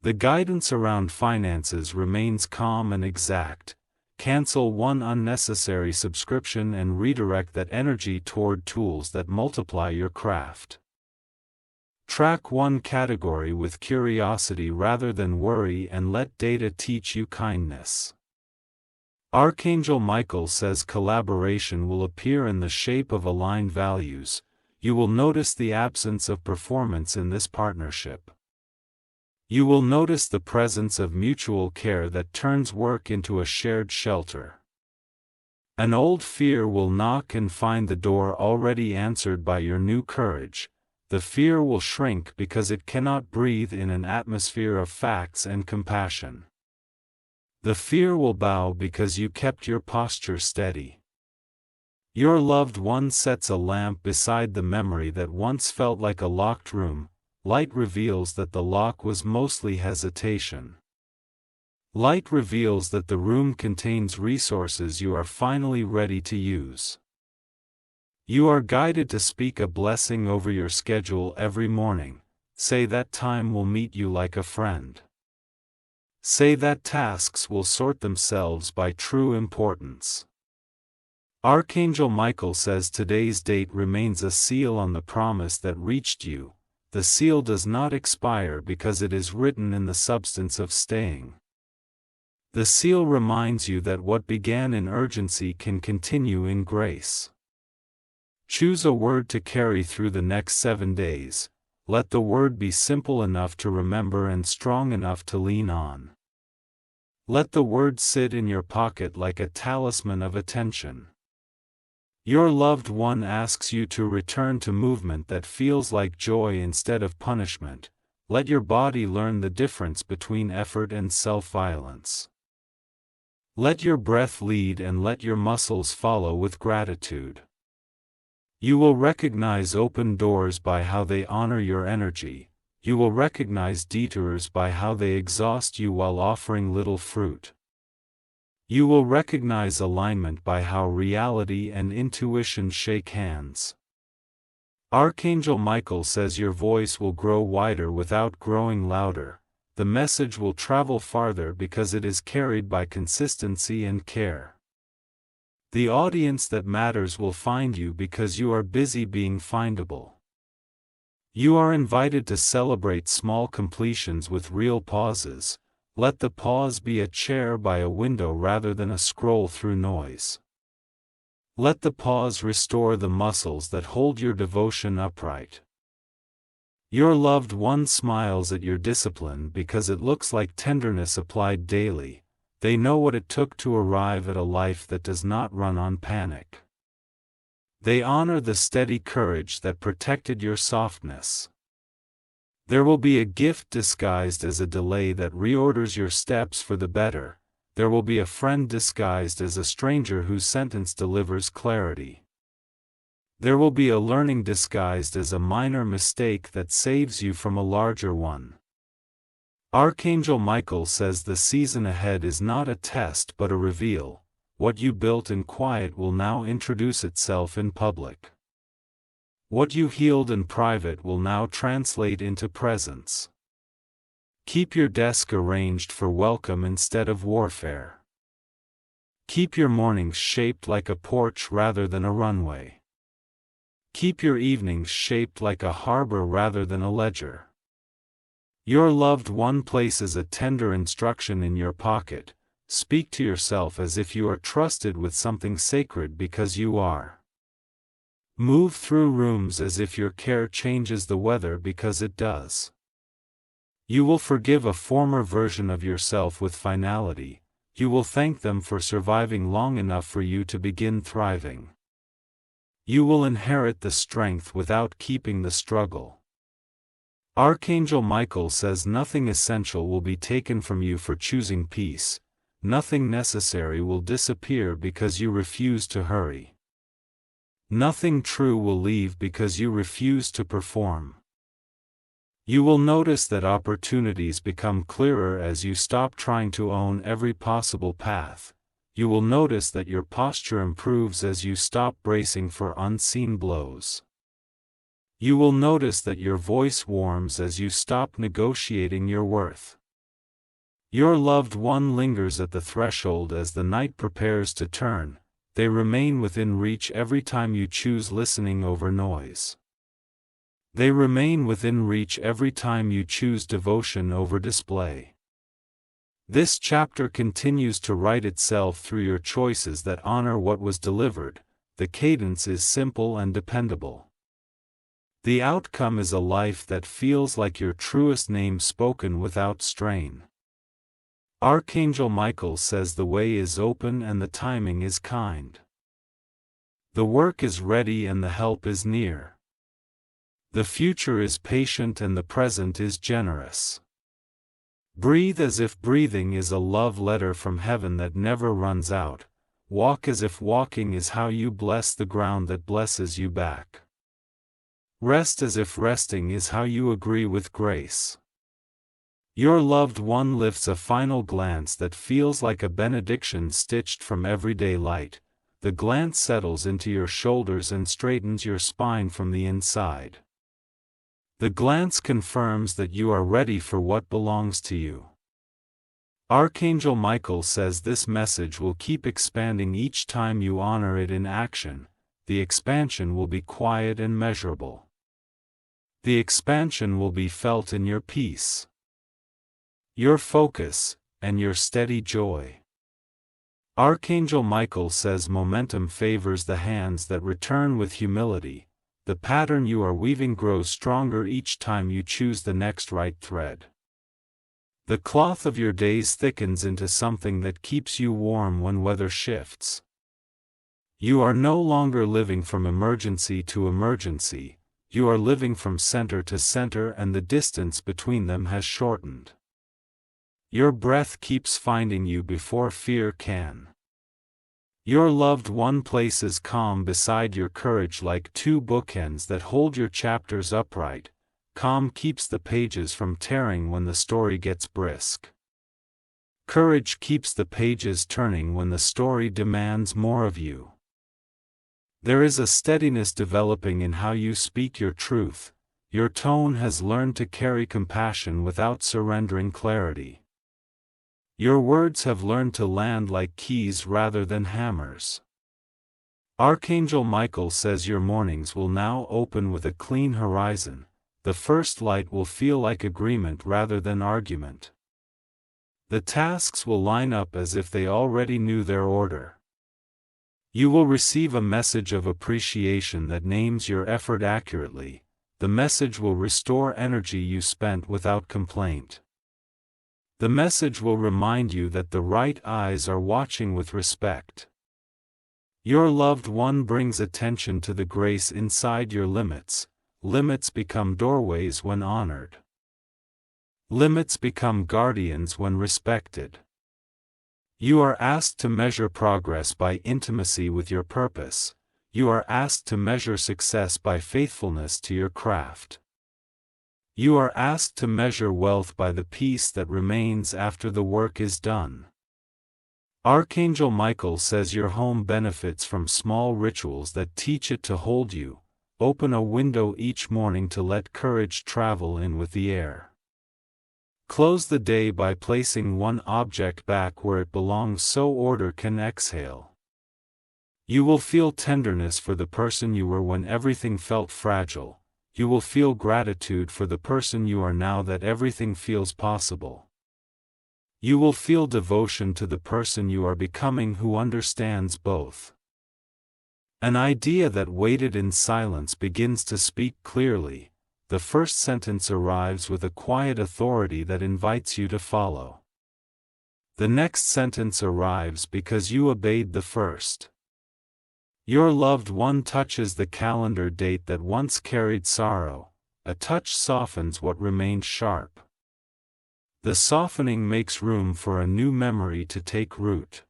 The guidance around finances remains calm and exact. Cancel one unnecessary subscription and redirect that energy toward tools that multiply your craft. Track one category with curiosity rather than worry and let data teach you kindness. Archangel Michael says collaboration will appear in the shape of aligned values. You will notice the absence of performance in this partnership. You will notice the presence of mutual care that turns work into a shared shelter. An old fear will knock and find the door already answered by your new courage. The fear will shrink because it cannot breathe in an atmosphere of facts and compassion. The fear will bow because you kept your posture steady. Your loved one sets a lamp beside the memory that once felt like a locked room. Light reveals that the lock was mostly hesitation. Light reveals that the room contains resources you are finally ready to use. You are guided to speak a blessing over your schedule every morning. Say that time will meet you like a friend. Say that tasks will sort themselves by true importance. Archangel Michael says today's date remains a seal on the promise that reached you. The seal does not expire because it is written in the substance of staying. The seal reminds you that what began in urgency can continue in grace. Choose a word to carry through the next 7 days. Let the word be simple enough to remember and strong enough to lean on. Let the word sit in your pocket like a talisman of attention. Your loved one asks you to return to movement that feels like joy instead of punishment. Let your body learn the difference between effort and self-violence. Let your breath lead and let your muscles follow with gratitude. You will recognize open doors by how they honor your energy. You will recognize detours by how they exhaust you while offering little fruit. You will recognize alignment by how reality and intuition shake hands. Archangel Michael says your voice will grow wider without growing louder. The message will travel farther because it is carried by consistency and care. The audience that matters will find you because you are busy being findable. You are invited to celebrate small completions with real pauses. Let the pause be a chair by a window rather than a scroll through noise. Let the pause restore the muscles that hold your devotion upright. Your loved one smiles at your discipline because it looks like tenderness applied daily. They know what it took to arrive at a life that does not run on panic. They honor the steady courage that protected your softness. There will be a gift disguised as a delay that reorders your steps for the better. There will be a friend disguised as a stranger whose sentence delivers clarity. There will be a learning disguised as a minor mistake that saves you from a larger one. Archangel Michael says the season ahead is not a test but a reveal. What you built in quiet will now introduce itself in public. What you healed in private will now translate into presence. Keep your desk arranged for welcome instead of warfare. Keep your mornings shaped like a porch rather than a runway. Keep your evenings shaped like a harbor rather than a ledger. Your loved one places a tender instruction in your pocket. Speak to yourself as if you are trusted with something sacred because you are. Move through rooms as if your care changes the weather because it does. You will forgive a former version of yourself with finality. You will thank them for surviving long enough for you to begin thriving. You will inherit the strength without keeping the struggle. Archangel Michael says nothing essential will be taken from you for choosing peace. Nothing necessary will disappear because you refuse to hurry. Nothing true will leave because you refuse to perform. You will notice that opportunities become clearer as you stop trying to own every possible path. You will notice that your posture improves as you stop bracing for unseen blows. You will notice that your voice warms as you stop negotiating your worth. Your loved one lingers at the threshold as the night prepares to turn. They remain within reach every time you choose listening over noise. They remain within reach every time you choose devotion over display. This chapter continues to write itself through your choices that honor what was delivered. The cadence is simple and dependable. The outcome is a life that feels like your truest name spoken without strain. Archangel Michael says the way is open and the timing is kind. The work is ready and the help is near. The future is patient and the present is generous. Breathe as if breathing is a love letter from heaven that never runs out. Walk as if walking is how you bless the ground that blesses you back. Rest as if resting is how you agree with grace. Your loved one lifts a final glance that feels like a benediction stitched from everyday light. The glance settles into your shoulders and straightens your spine from the inside. The glance confirms that you are ready for what belongs to you. Archangel Michael says this message will keep expanding each time you honor it in action. The expansion will be quiet and measurable. The expansion will be felt in your peace, your focus, and your steady joy. Archangel Michael says momentum favors the hands that return with humility. The pattern you are weaving grows stronger each time you choose the next right thread. The cloth of your days thickens into something that keeps you warm when weather shifts. You are no longer living from emergency to emergency, you are living from center to center, and the distance between them has shortened. Your breath keeps finding you before fear can. Your loved one places calm beside your courage like two bookends that hold your chapters upright. Calm keeps the pages from tearing when the story gets brisk. Courage keeps the pages turning when the story demands more of you. There is a steadiness developing in how you speak your truth. Your tone has learned to carry compassion without surrendering clarity. Your words have learned to land like keys rather than hammers. Archangel Michael says your mornings will now open with a clean horizon. The first light will feel like agreement rather than argument. The tasks will line up as if they already knew their order. You will receive a message of appreciation that names your effort accurately. The message will restore energy you spent without complaint. The message will remind you that the right eyes are watching with respect. Your loved one brings attention to the grace inside your limits. Limits become doorways when honored. Limits become guardians when respected. You are asked to measure progress by intimacy with your purpose. You are asked to measure success by faithfulness to your craft. You are asked to measure wealth by the peace that remains after the work is done. Archangel Michael says your home benefits from small rituals that teach it to hold you. Open a window each morning to let courage travel in with the air. Close the day by placing one object back where it belongs so order can exhale. You will feel tenderness for the person you were when everything felt fragile. You will feel gratitude for the person you are now that everything feels possible. You will feel devotion to the person you are becoming who understands both. An idea that waited in silence begins to speak clearly. The first sentence arrives with a quiet authority that invites you to follow. The next sentence arrives because you obeyed the first. Your loved one touches the calendar date that once carried sorrow. A touch softens what remained sharp. The softening makes room for a new memory to take root.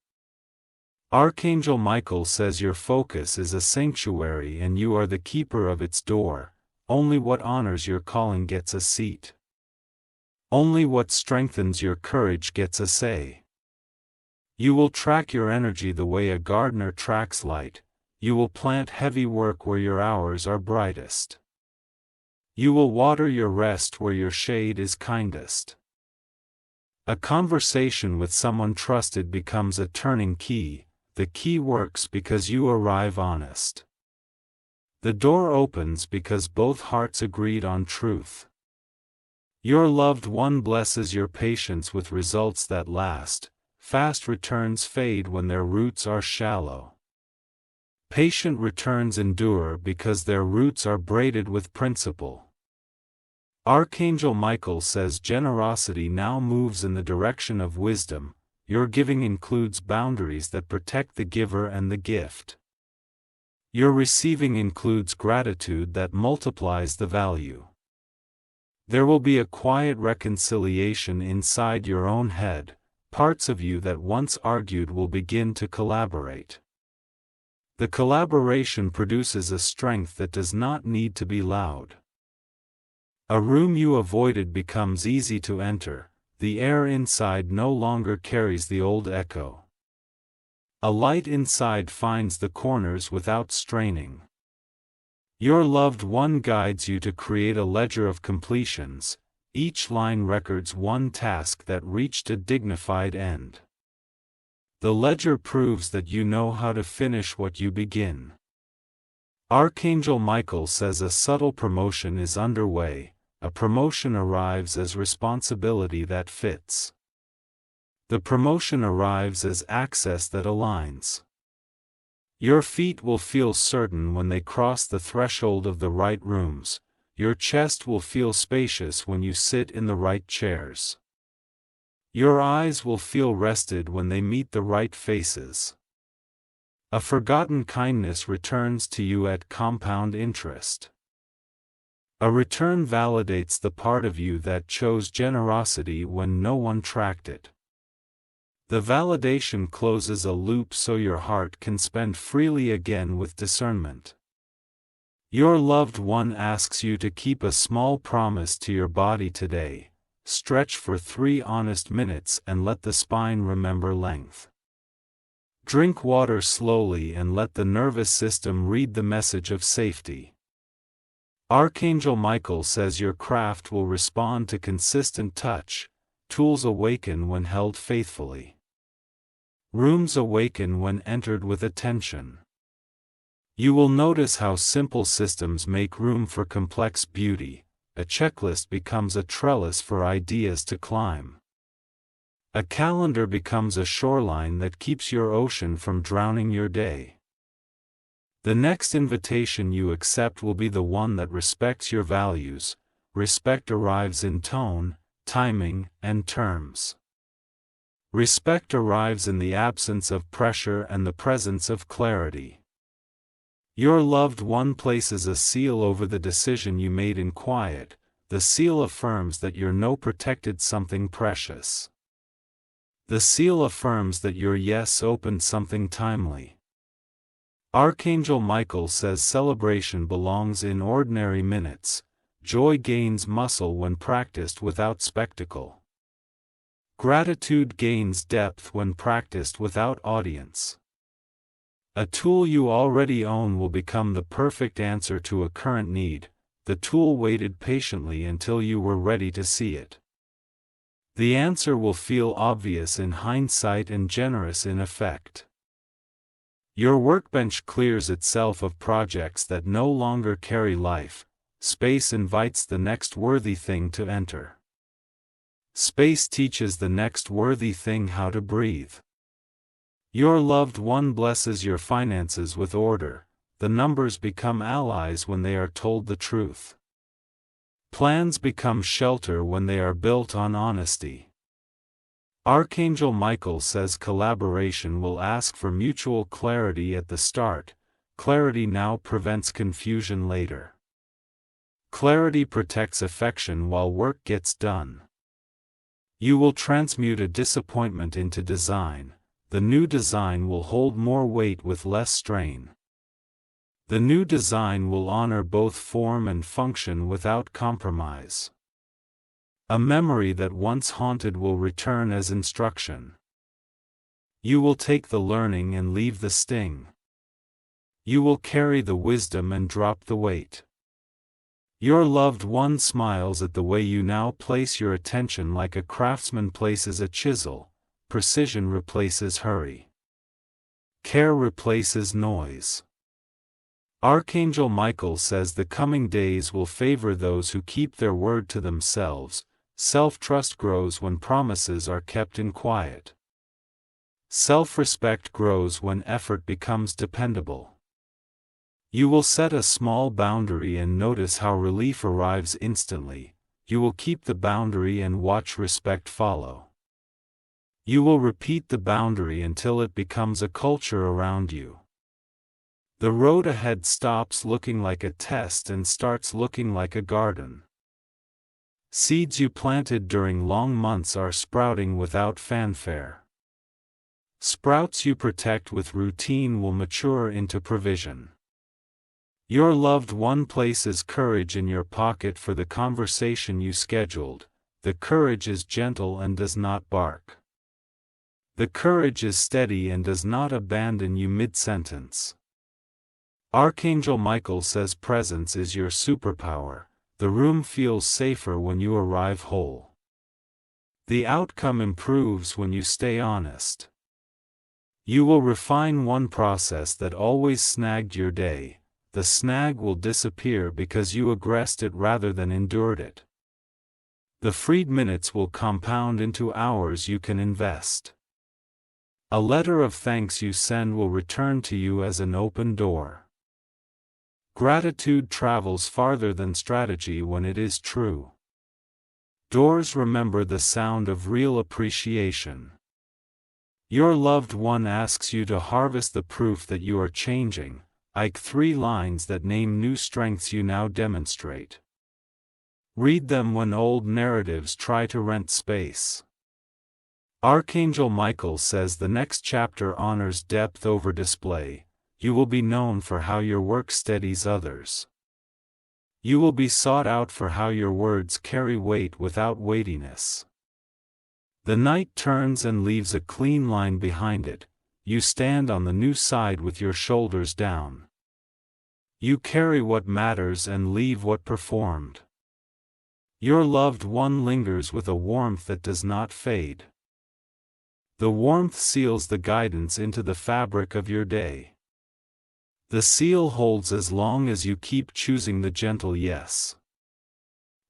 Archangel Michael says your focus is a sanctuary and you are the keeper of its door. Only what honors your calling gets a seat. Only what strengthens your courage gets a say. You will track your energy the way a gardener tracks light. You will plant heavy work where your hours are brightest. You will water your rest where your shade is kindest. A conversation with someone trusted becomes a turning key. The key works because you arrive honest. The door opens because both hearts agreed on truth. Your loved one blesses your patience with results that last. Fast returns fade when their roots are shallow. Patient returns endure because their roots are braided with principle. Archangel Michael says generosity now moves in the direction of wisdom. Your giving includes boundaries that protect the giver and the gift. Your receiving includes gratitude that multiplies the value. There will be a quiet reconciliation inside your own head. Parts of you that once argued will begin to collaborate. The collaboration produces a strength that does not need to be loud. A room you avoided becomes easy to enter. the air inside no longer carries the old echo. A light inside finds the corners without straining. Your loved one guides you to create a ledger of completions. Each line records one task that reached a dignified end. The ledger proves that you know how to finish what you begin. Archangel Michael says a subtle promotion is underway. A promotion arrives as responsibility that fits. The promotion arrives as access that aligns. Your feet will feel certain when they cross the threshold of the right rooms. Your chest will feel spacious when you sit in the right chairs. Your eyes will feel rested when they meet the right faces. A forgotten kindness returns to you at compound interest. A return validates the part of you that chose generosity when no one tracked it. The validation closes a loop so your heart can spend freely again with discernment. Your loved one asks you to keep a small promise to your body today. Stretch for 3 honest minutes and let the spine remember length. Drink water slowly and let the nervous system read the message of safety. Archangel Michael says your craft will respond to consistent touch. Tools awaken when held faithfully. Rooms awaken when entered with attention. You will notice how simple systems make room for complex beauty. A checklist becomes a trellis for ideas to climb. A calendar becomes a shoreline that keeps your ocean from drowning your day. The next invitation you accept will be the one that respects your values. Respect arrives in tone, timing, and terms. Respect arrives in the absence of pressure and the presence of clarity. Your loved one places a seal over the decision you made in quiet. The seal affirms that you know protected something precious. The seal affirms that your yes opened something timely. Archangel Michael says celebration belongs in ordinary minutes. Joy gains muscle when practiced without spectacle. Gratitude gains depth when practiced without audience. A tool you already own will become the perfect answer to a current need. The tool waited patiently until you were ready to see it. The answer will feel obvious in hindsight and generous in effect. Your workbench clears itself of projects that no longer carry life. Space invites the next worthy thing to enter. Space teaches the next worthy thing how to breathe. Your loved one blesses your finances with order. The numbers become allies when they are told the truth. Plans become shelter when they are built on honesty. Archangel Michael says collaboration will ask for mutual clarity at the start. Clarity now prevents confusion later. Clarity protects affection while work gets done. You will transmute a disappointment into design. The new design will hold more weight with less strain. The new design will honor both form and function without compromise. A memory that once haunted will return as instruction. You will take the learning and leave the sting. You will carry the wisdom and drop the weight. Your loved one smiles at the way you now place your attention like a craftsman places a chisel. Precision replaces hurry. Care replaces noise. Archangel Michael says the coming days will favor those who keep their word to themselves. Self-trust grows when promises are kept in quiet. Self-respect grows when effort becomes dependable. You will set a small boundary and notice how relief arrives instantly. You will keep the boundary and watch respect follow. You will repeat the boundary until it becomes a culture around you. The road ahead stops looking like a test and starts looking like a garden. Seeds you planted during long months are sprouting without fanfare. Sprouts you protect with routine will mature into provision. Your loved one places courage in your pocket for the conversation you scheduled. the courage is gentle and does not bark. The courage is steady and does not abandon you mid-sentence. Archangel Michael says presence is your superpower. The room feels safer when you arrive whole. The outcome improves when you stay honest. You will refine one process that always snagged your day. The snag will disappear because you aggressed it rather than endured it. The freed minutes will compound into hours you can invest. A letter of thanks you send will return to you as an open door. Gratitude travels farther than strategy when it is true. Doors remember the sound of real appreciation. Your loved one asks you to harvest the proof that you are changing, like 3 lines that name new strengths you now demonstrate. Read them when old narratives try to rent space. Archangel Michael says the next chapter honors depth over display. You will be known for how your work steadies others. You will be sought out for how your words carry weight without weightiness. The night turns and leaves a clean line behind it. You stand on the new side with your shoulders down. You carry what matters and leave what performed. Your loved one lingers with a warmth that does not fade. The warmth seals the guidance into the fabric of your day. The seal holds as long as you keep choosing the gentle yes.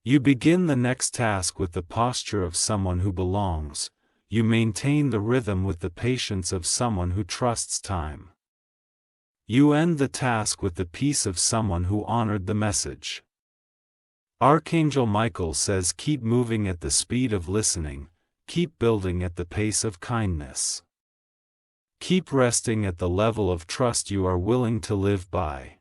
You begin the next task with the posture of someone who belongs. You maintain the rhythm with the patience of someone who trusts time. You end the task with the peace of someone who honored the message. Archangel Michael says keep moving at the speed of listening, keep building at the pace of kindness. Keep resting at the level of trust you are willing to live by.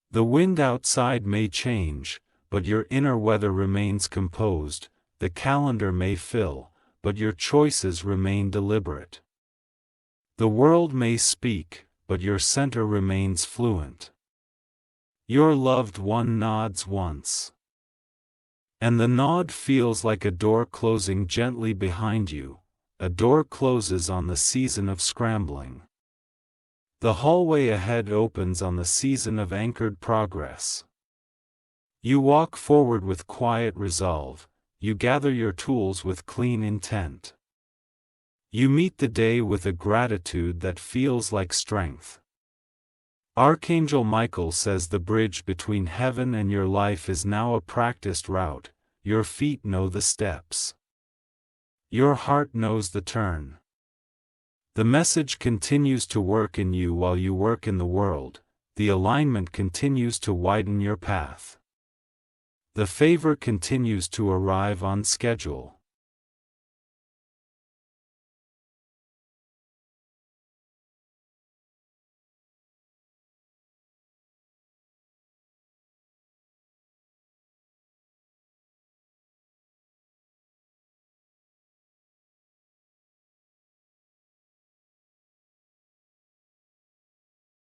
The wind outside may change, but your inner weather remains composed. The calendar may fill, but your choices remain deliberate. The world may speak, but your center remains fluent. Your loved one nods once. And the nod feels like a door closing gently behind you. A door closes on the season of scrambling. The hallway ahead opens on the season of anchored progress. You walk forward with quiet resolve. You gather your tools with clean intent. You meet the day with a gratitude that feels like strength. Archangel Michael says the bridge between heaven and your life is now a practiced route. Your feet know the steps. Your heart knows the turn. The message continues to work in you while you work in the world. The alignment continues to widen your path. The favor continues to arrive on schedule.